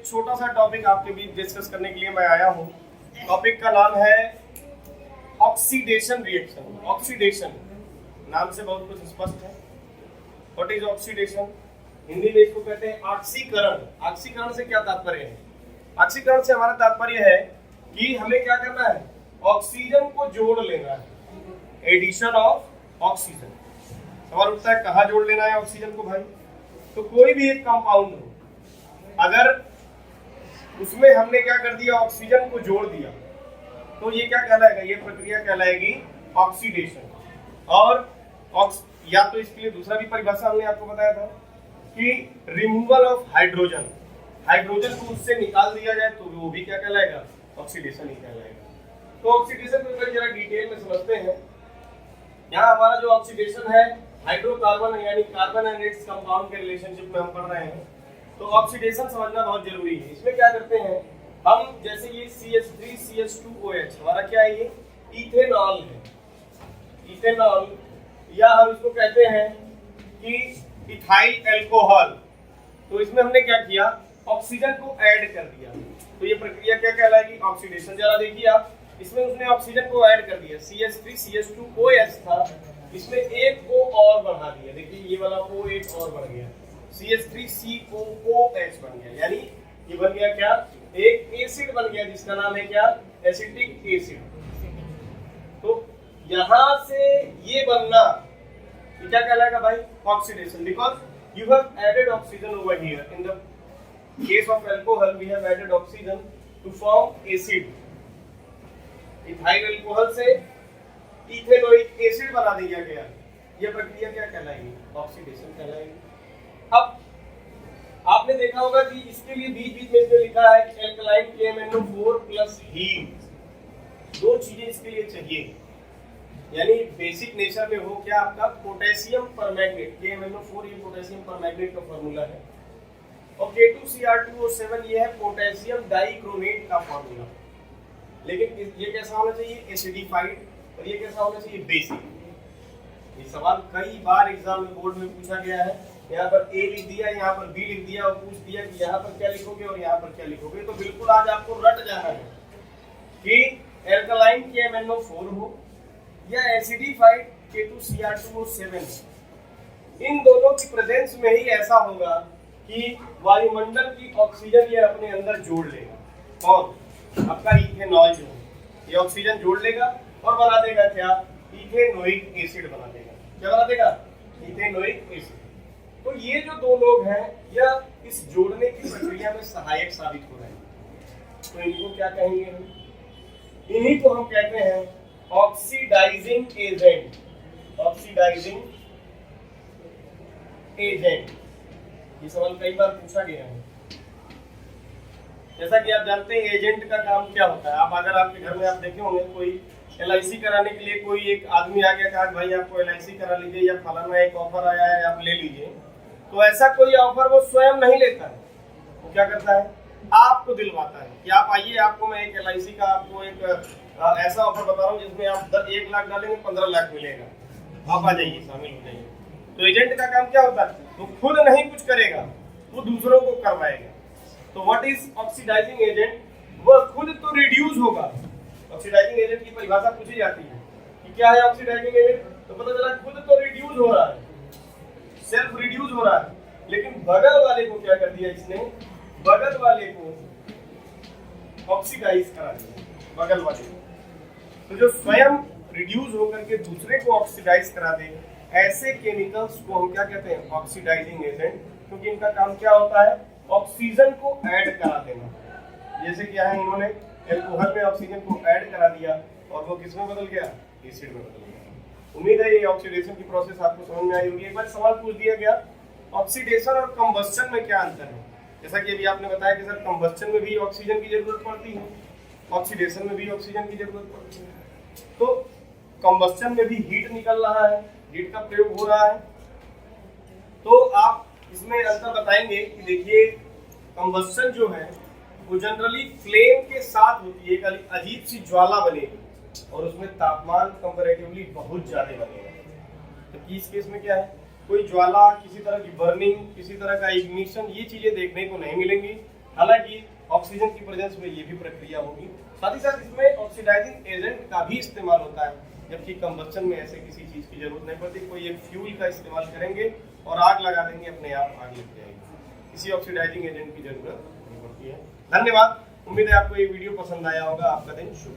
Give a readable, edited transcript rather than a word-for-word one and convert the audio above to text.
छोटा सा टॉपिक आपके बीच डिस्कस करने के लिए मैं आया हूँ। टॉपिक का नाम है ऑक्सीडेशन रिएक्शन। ऑक्सीडेशन नाम से बहुत कुछ स्पष्ट है। What is oxidation? हिंदी में इसको कहते हैं ऑक्सीकरण। ऑक्सीकरण से क्या तात्पर्य है? ऑक्सीकरण से हमारा तात्पर्य है कि हमें क्या करना है, ऑक्सीजन को जोड़ लेना है। Addition of oxygen. सवाल उठता है कहाँ जोड़ लेना है ऑक्सीजन को भाई? तो कोई भी एक कंपाउंड हो, अगर उसमें हमने क्या कर दिया, ऑक्सीजन को जोड़ दिया, तो ये क्या कहलाएगा, ये प्रक्रिया कहलाएगी ऑक्सीडेशन। और या तो इसके लिए दूसरा भी परिभाषा हमने आपको बताया था कि रिमूवल ऑफ हाइड्रोजन। हाइड्रोजन को उससे निकाल दिया जाए तो वो भी क्या कहलाएगा, ऑक्सीडेशन ही कहलाएगा। तो ऑक्सीडेशन को जरा डिटेल में समझते हैं। यहाँ हमारा जो ऑक्सीडेशन है, हाइड्रोकार्बन यानी कार्बन एंड इट्स कंपाउंड के रिलेशनशिप में हम पढ़ रहे हैं। तो ऑक्सीडेशन समझना बहुत जरूरी है। इसमें क्या करते हैं हम, जैसे ये CH3CH2OH हमारा क्या है, ये इथेनॉल है। इथेनॉल, या हम इसको कहते हैं कि इथाइल अल्कोहल। तो इसमें हमने क्या किया, ऑक्सीजन को ऐड कर दिया। तो ये प्रक्रिया क्या कहलाएगी, ऑक्सीडेशन। जरा देखिए आप, इसमें उसने ऑक्सीजन को ऐड कर दिया। CH3CH2OH था, इसमें एक O और बढ़ा दिया। देखिए ये वाला O एक और बढ़ गया, CH3COOH बन गया। यानी ये बन गया क्या, एक एसिड बन गया जिसका नाम है क्या, एसिटिक एसिड। तो यहां से ये बनना, ये क्या कहलाएगा भाई, oxidation. Because you have added oxygen over here. In the case of alcohol we have added oxygen to form acid. Ethyl alcohol से इथेनोइक एसिड बना दिया गया। यह प्रक्रिया क्या कहलाएगी, ऑक्सीडेशन कहलाएगी। अब आपने देखा होगा कि इसके लिए बीच में इसमें लिखा है एल्कलाइन KMnO4 प्लस हीट। दो चीजें इसके लिए चाहिए, यानी बेसिक नेचर में हो क्या आपका, पोटेशियम परमैंगनेट। KMnO4 ये पोटेशियम परमैंगनेट का फार्मूला है, और K2Cr2O7 ये है पोटेशियम डाइक्रोमेट का फार्मूला। लेकिन ये कैसा होना चाहिए, एसिडिफाइड, और ये कैसा होना चाहिए, बेसिक। ये सवाल कई बार एग्जाम में बोर्ड में पूछा गया है। यहाँ पर A लिख दिया, यहाँ पर B लिख दिया, और पूछ दिया कि यहाँ पर क्या लिखोगे और यहाँ पर क्या लिखोगे। तो बिल्कुल आज आपको रट जाना है कि एल्कलाइन KMnO4 हो या एसिडिफाइड K2Cr2O7, इन दोनों की प्रेजेंस में ही ऐसा होगा कि वायुमंडल की ऑक्सीजन ये अपने अंदर जोड़ लेगा। और आपका इथेनॉल जो है, ये ऑक्सीजन जोड़ लेगा और बना देगा क्या, इथेनोइक एसिड बना देगा। क्या बना देगा, इथेनोइक एसिड। तो ये जो दो लोग हैं, यह इस जोड़ने की प्रक्रिया में सहायक साबित हो रहे हैं। तो इनको क्या कहेंगे हम, इन्हीं को हम कहते हैं ऑक्सीडाइजिंग एजेंट। ऑक्सीडाइजिंग एजेंट, ये सवाल कई बार पूछा गया है। जैसा कि आप जानते हैं एजेंट का काम क्या होता है। आप अगर आपके घर में आप देखे होंगे, कोई LIC कराने के लिए कोई एक आदमी आ गया, कहा भाई आपको LIC करा लीजिए, या फलाना एक ऑफर आया है आप ले लीजिए। तो ऐसा कोई ऑफर वो स्वयं नहीं लेता है, वो क्या करता है, आपको दिलवाता है कि आप आइए, आपको मैं एक LIC का आपको एक ऐसा ऑफर बता रहा हूँ जिसमें आप 1 लाख डालेंगे 15 लाख मिलेगा, आप आ जाइए, शामिल हो जाइए। तो एजेंट का काम क्या होता है, वो खुद नहीं कुछ करेगा, वो दूसरों को करवाएगा। तो व्हाट इज ऑक्सीडाइजिंग एजेंट, वह खुद तो रिड्यूस होगा। ऑक्सीडाइजिंग एजेंट की परिभाषा पूछी जाती है कि क्या है ऑक्सीडाइजिंग एजेंट, तो पता चला खुद तो रिड्यूस हो रहा है, सेल्फ रिड्यूस हो रहा है, लेकिन बगल वाले को क्या कर दिया इसने, बगल वाले को ऑक्सीडाइज करा दिया, बगल वाले को। तो जो स्वयं रिड्यूस होकर के दूसरे को ऑक्सीडाइज करा दे, ऐसे केमिकल्स को हम क्या कहते हैं, ऑक्सीडाइजिंग एजेंट। क्योंकि इनका काम क्या होता है, ऑक्सीजन को ऐड करा देना। जैसे क्या है, इन्होंने अल्कोहल में ऑक्सीजन को ऐड करा दिया और वो किस में बदल गया, एसिड में बदल गया। उम्मीद है ये ऑक्सीडेशन की प्रोसेस आपको समझ में आई होगी। एक बार सवाल पूछ दिया गया, ऑक्सीडेशन और कंबस्शन में क्या अंतर है। जैसा कि अभी आपने बताया कि सर कंबस्शन में भी ऑक्सीजन की जरूरत पड़ती है, ऑक्सीडेशन में भी ऑक्सीजन की जरूरत पड़ती है। तो कंबस्शन में भी हीट निकल रहा है, हीट का प्रयोग हो रहा है। तो आप इसमें अंतर बताएंगे कि देखिए कंबस्शन जो है वो जनरली फ्लेम के साथ होती है, एक अजीब सी ज्वाला बनेगी और उसमें तापमान कंपैरेटिवली बहुत ज्यादा बनेगा। तो इस केस में क्या है, कोई ज्वाला, किसी तरह की बर्निंग, किसी तरह का इग्निशन, ये चीजें देखने को नहीं मिलेंगी। हालांकि ऑक्सीजन की प्रेजेंस में ये भी प्रक्रिया होगी। साथ ही साथ इसमें ऑक्सीडाइजिंग एजेंट का भी इस्तेमाल होता है, जबकि कंबस्शन में ऐसे किसी चीज की जरूरत नहीं पड़ती। कोई एक फ्यूल का इस्तेमाल करेंगे और आग लगा देंगे, अपने आप आग लग जाएगी। किसी ऑक्सीडाइजिंग एजेंट की जरूरत नहीं पड़ती है। धन्यवाद। उम्मीद है आपको ये वीडियो पसंद आया होगा। आपका दिन शुभ।